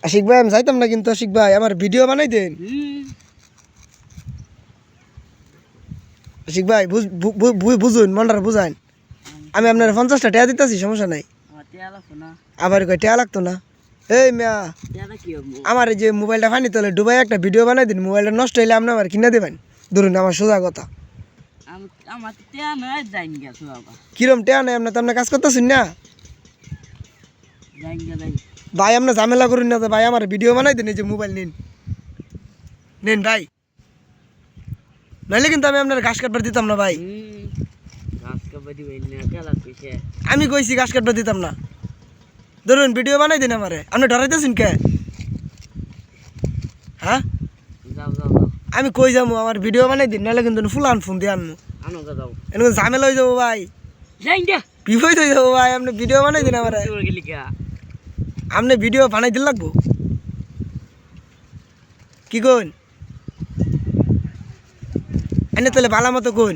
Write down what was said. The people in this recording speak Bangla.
আশিক ভাই আমি যাইতাম না কিন্তু আশিক ভাই আমার ভিডিও বানাই দেন। আশিক ভাই বুঝুন মনটা বুঝান। আমি আপনার 50টা টাকা দিতেছি, সমস্যা নাই। আবার কয় টাকা লাগতো না। এই মিয়া আমার এই যে মোবাইলটা ফানি তোলে ডুবাই একটা ভিডিও বানাই দিন, মোবাইলটা নষ্ট হইলে আপনি আমার কিনে দেবেন। ধরুন আমার সোজা কথা। কিরম টেয়া নাই আপনার, তো আপনার কাজ করতেছেন না ভাই। আপনার ঝামেলা করুন না ভাই, আমার ভিডিও বানাই দিন। এই যে মোবাইল নিন নিন ভাই, নাহলে কিন্তু আমি আপনার ঘাস কাটবার দিতাম না ভাই। আমি কইছি ঘাস কাটবার দিতাম না। ধরুন ভিডিও বানাই দিন আমারে, আপনি ডরাইতেছেন কে? হ্যাঁ আমি কই যাবো, আমার ভিডিও বানাই দিন, নাহলে কিন্তু ফুলান ফোন দিয়ে আনবো। এরকম ঝামেলা হয়ে যাবো ভাই, বিপদ হয়ে যাবো ভাই। আপনি ভিডিও বানাই দিন আমারে, আপনি ভিডিও বানাই দিন লাগবো কি কোন? এনে তাহলে ভালো মতো কোন